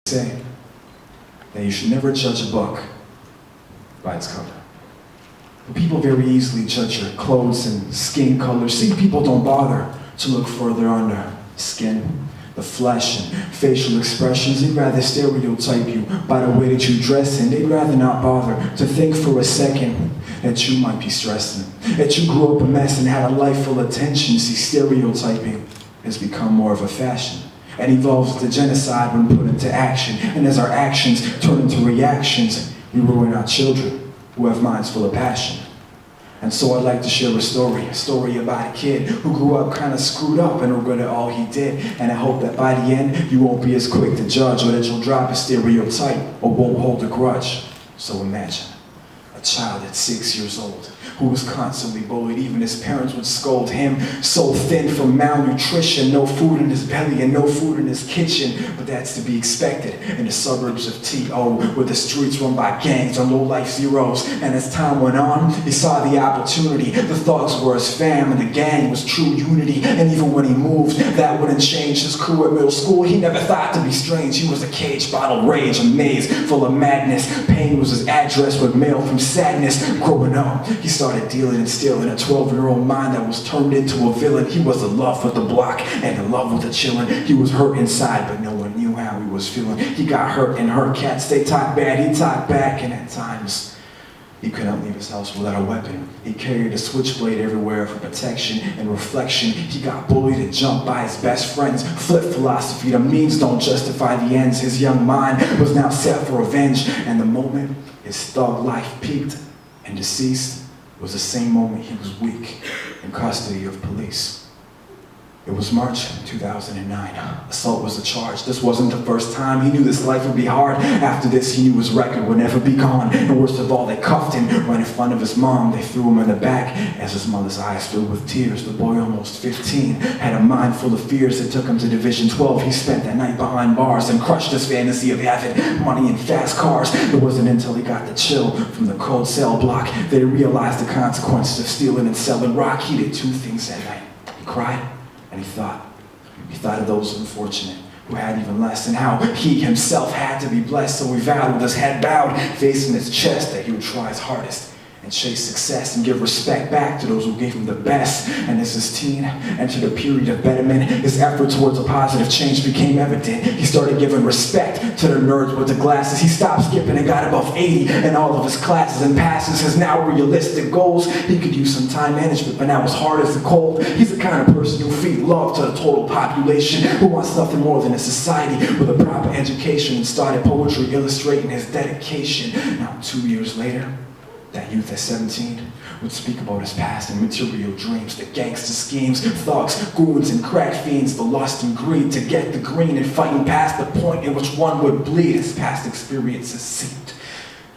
say that you should never judge a book by its cover. But people very easily judge your clothes and skin color. See, people don't bother to look further under skin, the flesh, and facial expressions. They'd rather stereotype you by the way that you dress, and they'd rather not bother to think for a second that you might be stressing, that you grew up a mess and had a life full of tension. See, stereotyping has become more of a fashion and evolves to genocide when put into action. And as our actions turn into reactions, we ruin our children who have minds full of passion. And so I'd like to share a story about a kid who grew up kind of screwed up and regretted all he did. And I hope that by the end, you won't be as quick to judge, or that you'll drop a stereotype or won't hold a grudge. So imagine a child at 6 years old who was constantly bullied. Even his parents would scold him, so thin from malnutrition, no food in his belly and no food in his kitchen. But that's to be expected in the suburbs of T.O., where the streets run by gangs or low-life zeros. And as time went on, he saw the opportunity. The thugs were his fam and the gang was true unity. And even when he moved, that wouldn't change his crew at middle school. He never thought to be strange. He was a caged bottle rage, a maze full of madness. Pain was his address with mail from sadness. Growing up, he started dealing and stealing, a 12-year-old mind that was turned into a villain. He was in love with the block and in love with the chillin'. He was hurt inside, but no one knew how he was feeling. He got hurt and hurt cats. They talk bad, he talked back, and at times he couldn't leave his house without a weapon. He carried a switchblade everywhere for protection and reflection. He got bullied and jumped by his best friends. Flip philosophy, the means don't justify the ends. His young mind was now set for revenge, and the moment his thug life peaked and deceased was the same moment he was weak in custody of police. It was March 2009. Assault was the charge. This wasn't the first time. He knew this life would be hard. After this, he knew his record would never be gone. And worst of all, they cuffed him right in front of his mom. They threw him in the back as his mother's eyes filled with tears. The boy, almost 15, had a mind full of fears that took him to Division 12. He spent that night behind bars and crushed his fantasy of having money and fast cars. It wasn't until he got the chill from the cold cell block that he realized the consequences of stealing and selling rock. He did two things that night. He cried, and he thought of those unfortunate who had even less, and how he himself had to be blessed. So he vowed with his head bowed, facing his chest, that he would try his hardest and chase success and give respect back to those who gave him the best. And as his teen entered a period of betterment, his effort towards a positive change became evident. He started giving respect to the nerds with the glasses. He stopped skipping and got above 80 in all of his classes and passes. His now realistic goals, he could use some time management, but now as hard as the cold. He's the kind of person who feeds love to the total population, who wants nothing more than a society with a proper education, and started poetry illustrating his dedication. Now 2 years later, that youth at 17 would speak about his past and material dreams, the gangster schemes, thugs, goons, and crack fiends, the lust and greed to get the green, and fighting past the point in which one would bleed. His past experiences seemed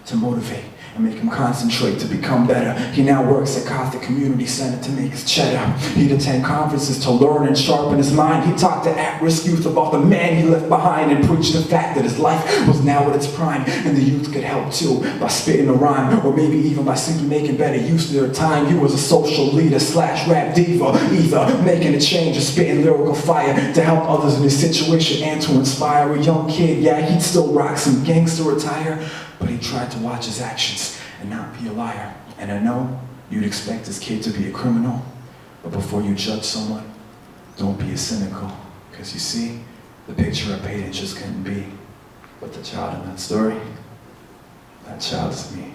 to motivate and make him concentrate to become better. He now works at Cawthra Community Center to make his cheddar. He'd attend conferences to learn and sharpen his mind. He talked to at-risk youth about the man he left behind and preached the fact that his life was now at its prime. And the youth could help too by spitting a rhyme, or maybe even by simply making better use of their time. He was a social leader / rap diva, either making a change or spitting lyrical fire to help others in his situation and to inspire a young kid. Yeah, he'd still rock some gangster attire, but he tried to watch his actions and not be a liar. And I know you'd expect this kid to be a criminal, but before you judge someone, don't be as cynical. Because you see, the picture I painted just couldn't be. But the child in that story, that child is me.